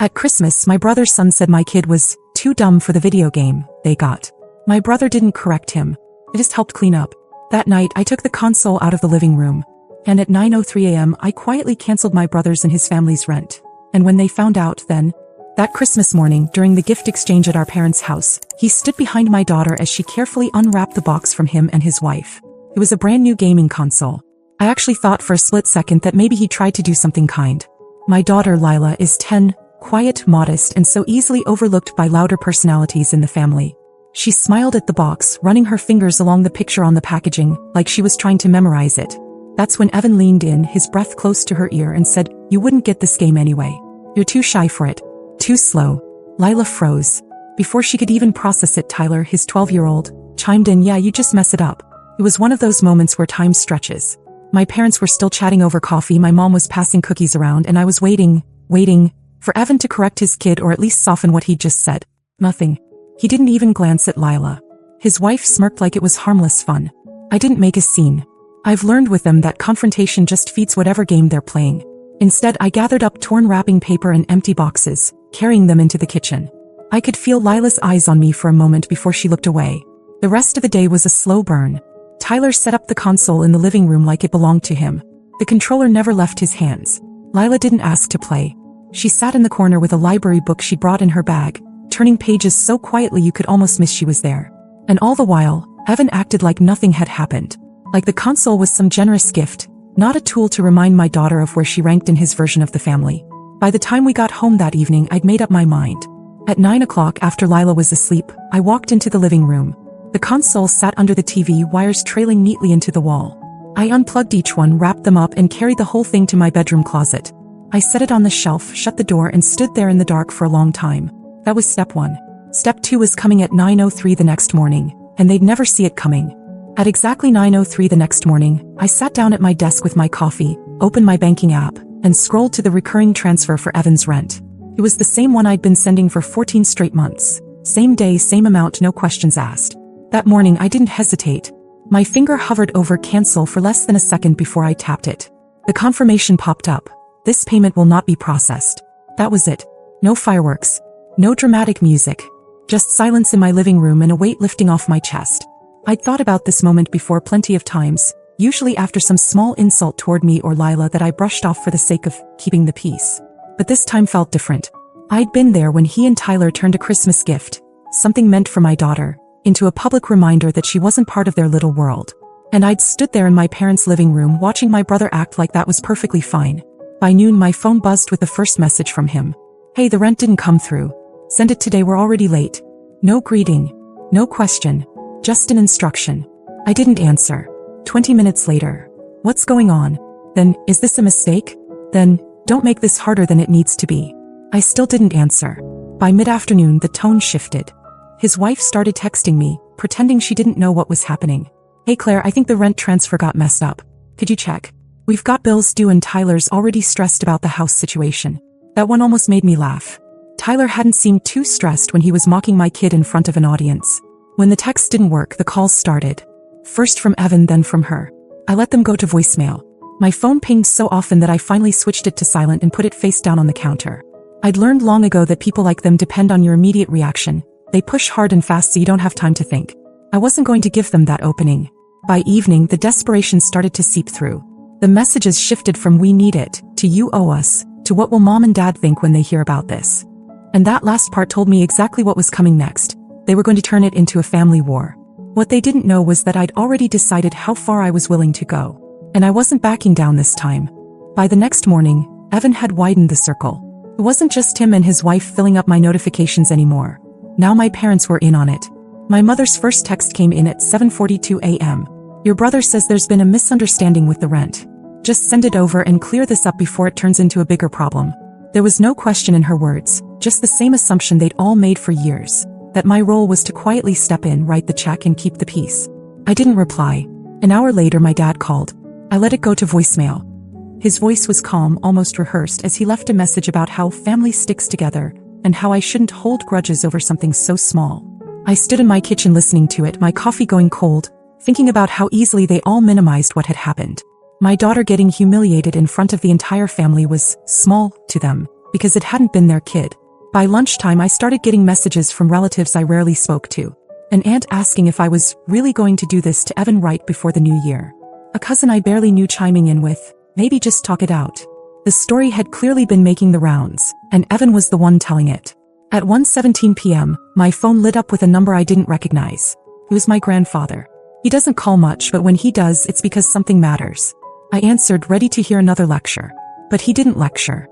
At Christmas, my brother's son said my kid was too dumb for the video game they got. My brother didn't correct him. It just helped clean up. That night, I took the console out of the living room. And at 9:03 a.m., I quietly canceled my brother's and his family's rent. And when they found out then, that Christmas morning, during the gift exchange at our parents' house, he stood behind my daughter as she carefully unwrapped the box from him and his wife. It was a brand new gaming console. I actually thought for a split second that maybe he tried to do something kind. My daughter, Lila, is 10, quiet, modest, and so easily overlooked by louder personalities in the family. She smiled at the box, running her fingers along the picture on the packaging, like she was trying to memorize it. That's when Evan leaned in, his breath close to her ear, and said, "You wouldn't get this game anyway. You're too shy for it. Too slow." Lila froze. Before she could even process it, Tyler, his 12-year-old, chimed in, "Yeah, you just mess it up." It was one of those moments where time stretches. My parents were still chatting over coffee, my mom was passing cookies around, and I was waiting for Evan to correct his kid or at least soften what he'd just said. Nothing. He didn't even glance at Lila. His wife smirked like it was harmless fun. I didn't make a scene. I've learned with them that confrontation just feeds whatever game they're playing. Instead, I gathered up torn wrapping paper and empty boxes, carrying them into the kitchen. I could feel Lila's eyes on me for a moment before she looked away. The rest of the day was a slow burn. Tyler set up the console in the living room like it belonged to him. The controller never left his hands. Lila didn't ask to play. She sat in the corner with a library book she brought in her bag, turning pages so quietly you could almost miss she was there. And all the while, Evan acted like nothing had happened. Like the console was some generous gift, not a tool to remind my daughter of where she ranked in his version of the family. By the time we got home that evening, I'd made up my mind. At 9 o'clock, after Lila was asleep, I walked into the living room. The console sat under the TV, wires trailing neatly into the wall. I unplugged each one, wrapped them up, and carried the whole thing to my bedroom closet. I set it on the shelf, shut the door, and stood there in the dark for a long time. That was step 1. Step 2 was coming at 9:03 the next morning, and they'd never see it coming. At exactly 9:03 the next morning, I sat down at my desk with my coffee, opened my banking app, and scrolled to the recurring transfer for Evan's rent. It was the same one I'd been sending for 14 straight months. Same day, same amount, no questions asked. That morning, I didn't hesitate. My finger hovered over cancel for less than a second before I tapped it. The confirmation popped up. This payment will not be processed. That was it. No fireworks. No dramatic music. Just silence in my living room and a weight lifting off my chest. I'd thought about this moment before plenty of times, usually after some small insult toward me or Lila that I brushed off for the sake of keeping the peace. But this time felt different. I'd been there when he and Tyler turned a Christmas gift, something meant for my daughter, into a public reminder that she wasn't part of their little world. And I'd stood there in my parents' living room watching my brother act like that was perfectly fine. By noon, my phone buzzed with the first message from him. "Hey, the rent didn't come through. Send it today, we're already late." No greeting. No question. Just an instruction. I didn't answer. 20 minutes later. "What's going on?" "Then, is this a mistake?" "Then, don't make this harder than it needs to be." I still didn't answer. By mid-afternoon, the tone shifted. His wife started texting me, pretending she didn't know what was happening. "Hey Claire, I think the rent transfer got messed up. Could you check? We've got bills due and Tyler's already stressed about the house situation." That one almost made me laugh. Tyler hadn't seemed too stressed when he was mocking my kid in front of an audience. When the text didn't work, the calls started. First from Evan, then from her. I let them go to voicemail. My phone pinged so often that I finally switched it to silent and put it face down on the counter. I'd learned long ago that people like them depend on your immediate reaction. They push hard and fast so you don't have time to think. I wasn't going to give them that opening. By evening, the desperation started to seep through. The messages shifted from "we need it" to "you owe us" to "what will mom and dad think when they hear about this?" And that last part told me exactly what was coming next. They were going to turn it into a family war. What they didn't know was that I'd already decided how far I was willing to go. And I wasn't backing down this time. By the next morning, Evan had widened the circle. It wasn't just him and his wife filling up my notifications anymore. Now my parents were in on it. My mother's first text came in at 7:42 a.m. "Your brother says there's been a misunderstanding with the rent. Just send it over and clear this up before it turns into a bigger problem." There was no question in her words, just the same assumption they'd all made for years, that my role was to quietly step in, write the check, and keep the peace. I didn't reply. An hour later, my dad called. I let it go to voicemail. His voice was calm, almost rehearsed, as he left a message about how family sticks together and how I shouldn't hold grudges over something so small. I stood in my kitchen listening to it, my coffee going cold, thinking about how easily they all minimized what had happened. My daughter getting humiliated in front of the entire family was small to them, because it hadn't been their kid. By lunchtime I started getting messages from relatives I rarely spoke to. An aunt asking if I was really going to do this to Evan right before the new year. A cousin I barely knew chiming in with, maybe just talk it out. The story had clearly been making the rounds, and Evan was the one telling it. At 1:17 p.m., my phone lit up with a number I didn't recognize. It was my grandfather. He doesn't call much, but when he does, it's because something matters. I answered, ready to hear another lecture. But he didn't lecture.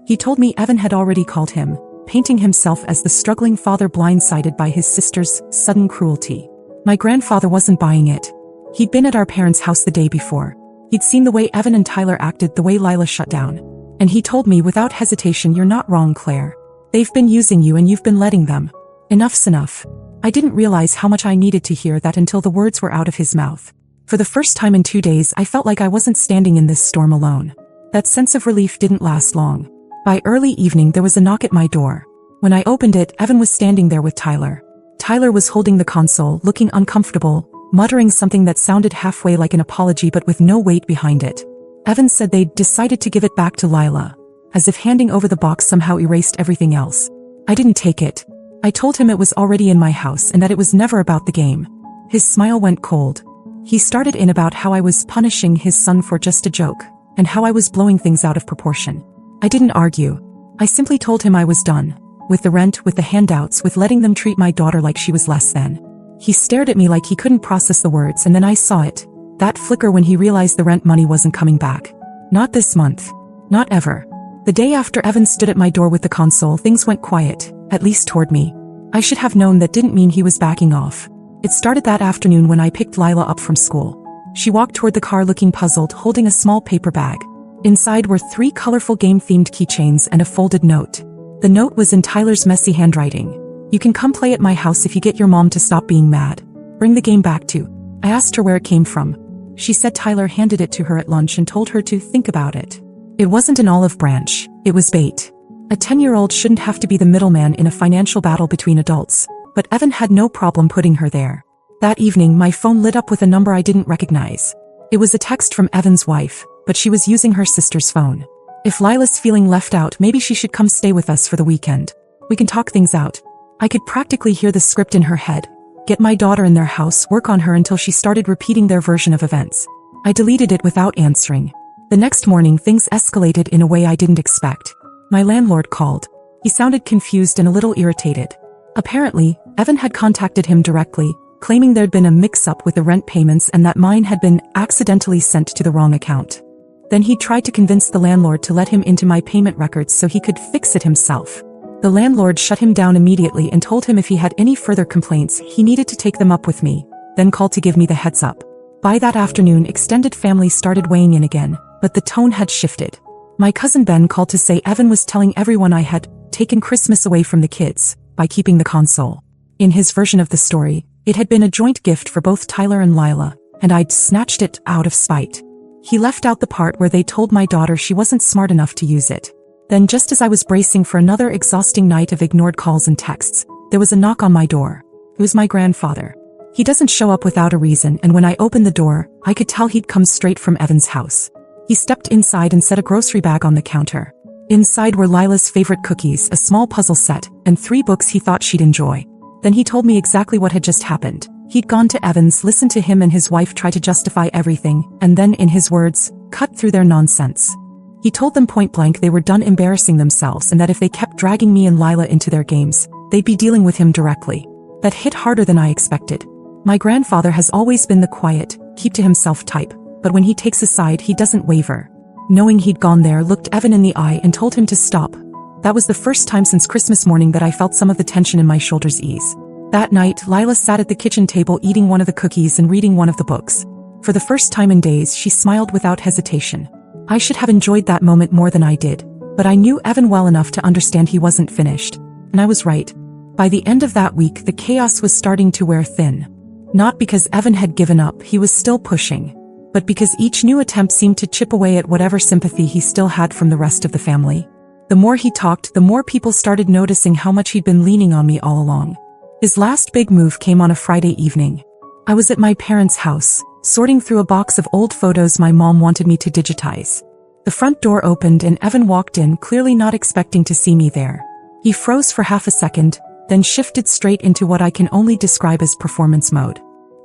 He told me Evan had already called him, painting himself as the struggling father blindsided by his sister's sudden cruelty. My grandfather wasn't buying it. He'd been at our parents' house the day before. He'd seen the way Evan and Tyler acted, the way Lila shut down. And he told me without hesitation, "You're not wrong, Claire. They've been using you and you've been letting them. Enough's enough." I didn't realize how much I needed to hear that until the words were out of his mouth. For the first time in 2 days, I felt like I wasn't standing in this storm alone. That sense of relief didn't last long. By early evening, there was a knock at my door. When I opened it, Evan was standing there with Tyler. Tyler was holding the console, looking uncomfortable, muttering something that sounded halfway like an apology but with no weight behind it. Evan said they'd decided to give it back to Lila, as if handing over the box somehow erased everything else. I didn't take it. I told him it was already in my house and that it was never about the game. His smile went cold. He started in about how I was punishing his son for just a joke, and how I was blowing things out of proportion. I didn't argue. I simply told him I was done. With the rent, with the handouts, with letting them treat my daughter like she was less than. He stared at me like he couldn't process the words, and then I saw it. That flicker when he realized the rent money wasn't coming back. Not this month. Not ever. The day after Evan stood at my door with the console, things went quiet, at least toward me. I should have known that didn't mean he was backing off. It started that afternoon when I picked Lila up from school. She walked toward the car looking puzzled, holding a small paper bag. Inside were 3 colorful game-themed keychains and a folded note. The note was in Tyler's messy handwriting. "You can come play at my house if you get your mom to stop being mad. Bring the game back too." I asked her where it came from. She said Tyler handed it to her at lunch and told her to think about it. It wasn't an olive branch, it was bait. A 10-year-old shouldn't have to be the middleman in a financial battle between adults, but Evan had no problem putting her there. That evening, my phone lit up with a number I didn't recognize. It was a text from Evan's wife, but she was using her sister's phone. If Lila's feeling left out, maybe she should come stay with us for the weekend. We can talk things out. I could practically hear the script in her head. Get my daughter in their house, work on her until she started repeating their version of events. I deleted it without answering. The next morning, things escalated in a way I didn't expect. My landlord called. He sounded confused and a little irritated. Apparently, Evan had contacted him directly, claiming there'd been a mix-up with the rent payments and that mine had been accidentally sent to the wrong account. Then he tried to convince the landlord to let him into my payment records so he could fix it himself. The landlord shut him down immediately and told him if he had any further complaints, he needed to take them up with me, then called to give me the heads up. By that afternoon, extended family started weighing in again, but the tone had shifted. My cousin Ben called to say Evan was telling everyone I had taken Christmas away from the kids by keeping the console. In his version of the story, it had been a joint gift for both Tyler and Lila, and I'd snatched it out of spite. He left out the part where they told my daughter she wasn't smart enough to use it. Then, just as I was bracing for another exhausting night of ignored calls and texts, there was a knock on my door. It was my grandfather. He doesn't show up without a reason, and when I opened the door, I could tell he'd come straight from Evan's house. He stepped inside and set a grocery bag on the counter. Inside were Lila's favorite cookies, a small puzzle set, and 3 books he thought she'd enjoy. Then he told me exactly what had just happened. He'd gone to Evan's, listened to him and his wife try to justify everything, and then, in his words, cut through their nonsense. He told them point blank they were done embarrassing themselves and that if they kept dragging me and Lila into their games, they'd be dealing with him directly. That hit harder than I expected. My grandfather has always been the quiet, keep-to-himself type, but when he takes a side, he doesn't waver. Knowing he'd gone there, looked Evan in the eye and told him to stop. That was the first time since Christmas morning that I felt some of the tension in my shoulders ease. That night, Lila sat at the kitchen table eating one of the cookies and reading one of the books. For the first time in days, she smiled without hesitation. I should have enjoyed that moment more than I did, but I knew Evan well enough to understand he wasn't finished. And I was right. By the end of that week, the chaos was starting to wear thin. Not because Evan had given up, he was still pushing, but because each new attempt seemed to chip away at whatever sympathy he still had from the rest of the family. The more he talked, the more people started noticing how much he'd been leaning on me all along. His last big move came on a Friday evening. I was at my parents' house, sorting through a box of old photos my mom wanted me to digitize. The front door opened and Evan walked in, clearly not expecting to see me there. He froze for half a second, then shifted straight into what I can only describe as performance mode.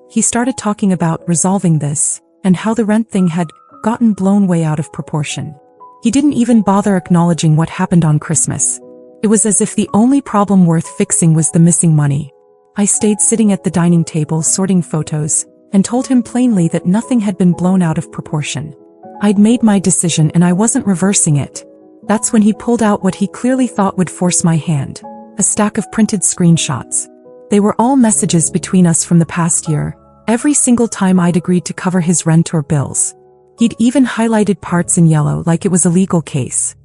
He started talking about resolving this, and how the rent thing had gotten blown way out of proportion. He didn't even bother acknowledging what happened on Christmas. It was as if the only problem worth fixing was the missing money. I stayed sitting at the dining table sorting photos, and told him plainly that nothing had been blown out of proportion. I'd made my decision and I wasn't reversing it. That's when he pulled out what he clearly thought would force my hand. A stack of printed screenshots. They were all messages between us from the past year, every single time I'd agreed to cover his rent or bills. He'd even highlighted parts in yellow like it was a legal case.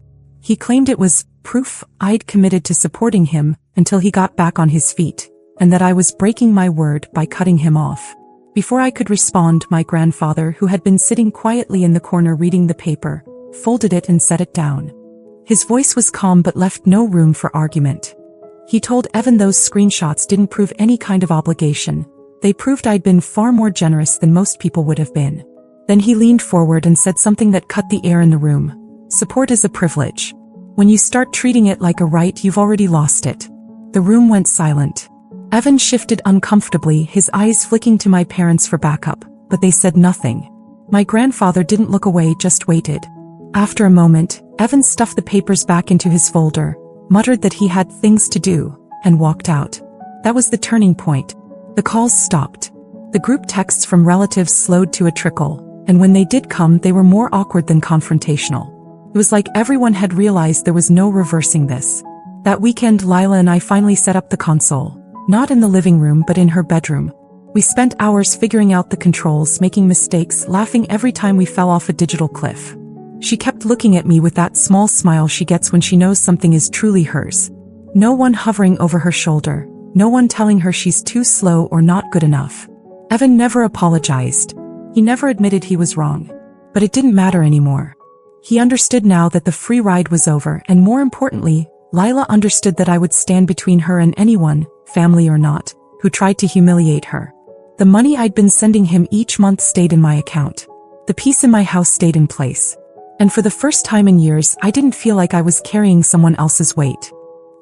He claimed it was proof I'd committed to supporting him until he got back on his feet, and that I was breaking my word by cutting him off. Before I could respond, my grandfather, who had been sitting quietly in the corner reading the paper, folded it and set it down. His voice was calm but left no room for argument. He told Evan those screenshots didn't prove any kind of obligation. They proved I'd been far more generous than most people would have been. Then he leaned forward and said something that cut the air in the room. Support is a privilege. When you start treating it like a right, you've already lost it. The room went silent. Evan shifted uncomfortably, his eyes flicking to my parents for backup, but they said nothing. My grandfather didn't look away, just waited. After a moment, Evan stuffed the papers back into his folder, muttered that he had things to do, and walked out. That was the turning point. The calls stopped. The group texts from relatives slowed to a trickle, and when they did come, they were more awkward than confrontational. It was like everyone had realized there was no reversing this. That weekend, Lila and I finally set up the console. Not in the living room, but in her bedroom. We spent hours figuring out the controls, making mistakes, laughing every time we fell off a digital cliff. She kept looking at me with that small smile she gets when she knows something is truly hers. No one hovering over her shoulder. No one telling her she's too slow or not good enough. Evan never apologized. He never admitted he was wrong. But it didn't matter anymore. He understood now that the free ride was over, and more importantly, Lila understood that I would stand between her and anyone, family or not, who tried to humiliate her. The money I'd been sending him each month stayed in my account. The peace in my house stayed in place. And for the first time in years, I didn't feel like I was carrying someone else's weight.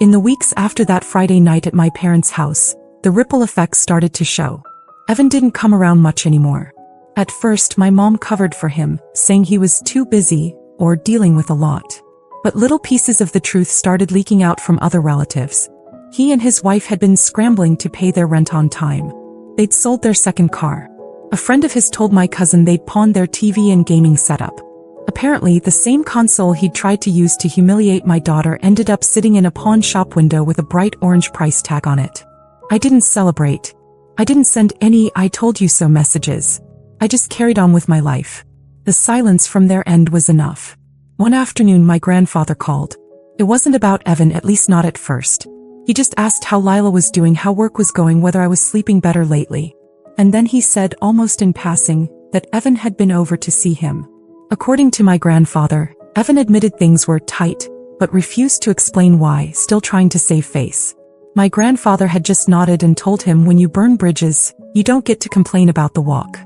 In the weeks after that Friday night at my parents' house, the ripple effects started to show. Evan didn't come around much anymore. At first, my mom covered for him, saying he was too busy or dealing with a lot. But little pieces of the truth started leaking out from other relatives. He and his wife had been scrambling to pay their rent on time. They'd sold their second car. A friend of his told my cousin they'd pawned their TV and gaming setup. Apparently, the same console he'd tried to use to humiliate my daughter ended up sitting in a pawn shop window with a bright orange price tag on it. I didn't celebrate. I didn't send any "I told you so" messages. I just carried on with my life. The silence from their end was enough. One afternoon, my grandfather called. It wasn't about Evan, at least not at first. He just asked how Lila was doing, how work was going, whether I was sleeping better lately. And then he said, almost in passing, that Evan had been over to see him. According to my grandfather, Evan admitted things were tight, but refused to explain why, still trying to save face. My grandfather had just nodded and told him, when you burn bridges, you don't get to complain about the walk.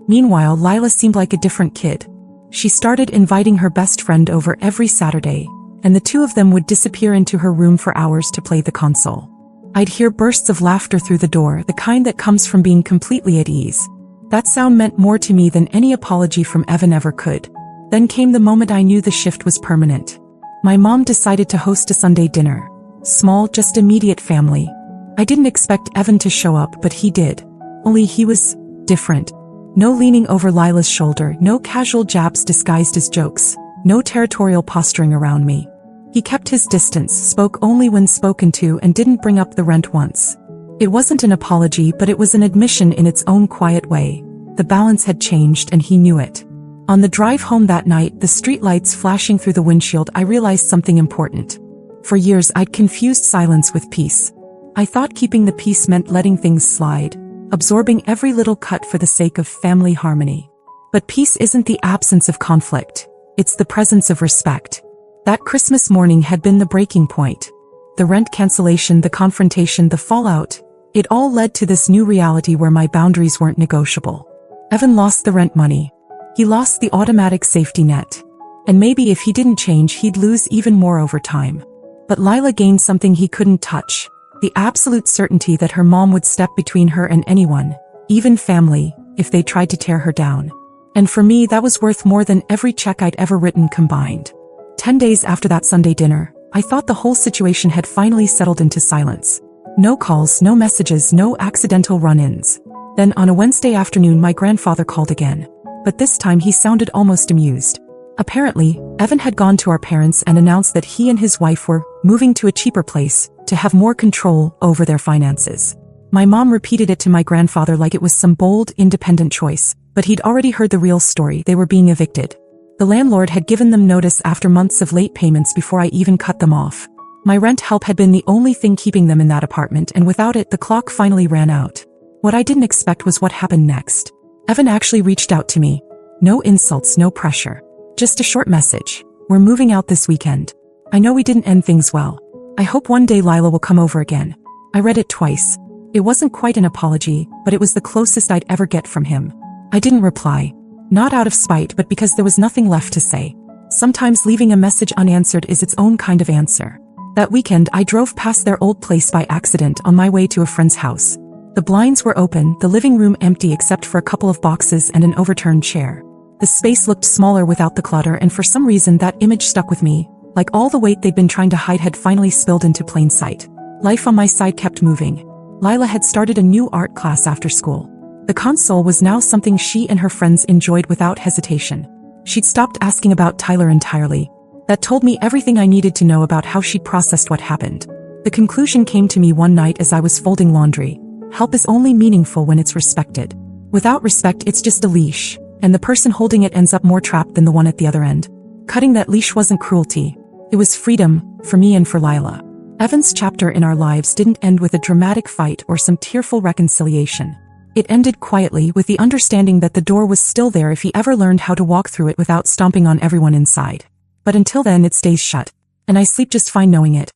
Meanwhile, Lila seemed like a different kid. She started inviting her best friend over every Saturday, and the two of them would disappear into her room for hours to play the console. I'd hear bursts of laughter through the door, the kind that comes from being completely at ease. That sound meant more to me than any apology from Evan ever could. Then came the moment I knew the shift was permanent. My mom decided to host a Sunday dinner. Small, just immediate family. I didn't expect Evan to show up, but he did. Only he was different. No leaning over Lila's shoulder, no casual jabs disguised as jokes, no territorial posturing around me. He kept his distance, spoke only when spoken to, and didn't bring up the rent once. It wasn't an apology, but it was an admission in its own quiet way. The balance had changed, and he knew it. On the drive home that night, the streetlights flashing through the windshield, I realized something important. For years, I'd confused silence with peace. I thought keeping the peace meant letting things slide, absorbing every little cut for the sake of family harmony. But peace isn't the absence of conflict. It's the presence of respect. That Christmas morning had been the breaking point. The rent cancellation, the confrontation, the fallout. It all led to this new reality where my boundaries weren't negotiable. Evan lost the rent money. He lost the automatic safety net. And maybe if he didn't change, he'd lose even more over time. But Lila gained something he couldn't touch. The absolute certainty that her mom would step between her and anyone, even family, if they tried to tear her down. And for me, that was worth more than every check I'd ever written combined. 10 days after that Sunday dinner, I thought the whole situation had finally settled into silence. No calls, no messages, no accidental run-ins. Then on a Wednesday afternoon, my grandfather called again. But this time he sounded almost amused. Apparently, Evan had gone to our parents and announced that he and his wife were moving to a cheaper place to have more control over their finances. My mom repeated it to my grandfather like it was some bold, independent choice, but he'd already heard the real story. They were being evicted. The landlord had given them notice after months of late payments before I even cut them off. My rent help had been the only thing keeping them in that apartment, and without it, the clock finally ran out. What I didn't expect was what happened next. Evan actually reached out to me. No insults, no pressure. Just a short message. We're moving out this weekend. I know we didn't end things well. I hope one day Lila will come over again. I read it twice. It wasn't quite an apology, but it was the closest I'd ever get from him. I didn't reply. Not out of spite, but because there was nothing left to say. Sometimes leaving a message unanswered is its own kind of answer. That weekend, I drove past their old place by accident on my way to a friend's house. The blinds were open, the living room empty except for a couple of boxes and an overturned chair. The space looked smaller without the clutter, and for some reason that image stuck with me, like all the weight they'd been trying to hide had finally spilled into plain sight. Life on my side kept moving. Lila had started a new art class after school. The console was now something she and her friends enjoyed without hesitation. She'd stopped asking about Tyler entirely. That told me everything I needed to know about how she'd processed what happened. The conclusion came to me one night as I was folding laundry. Help is only meaningful when it's respected. Without respect, it's just a leash, and the person holding it ends up more trapped than the one at the other end. Cutting that leash wasn't cruelty. It was freedom, for me and for Lila. Evan's chapter in our lives didn't end with a dramatic fight or some tearful reconciliation. It ended quietly, with the understanding that the door was still there if he ever learned how to walk through it without stomping on everyone inside. But until then, it stays shut. And I sleep just fine knowing it.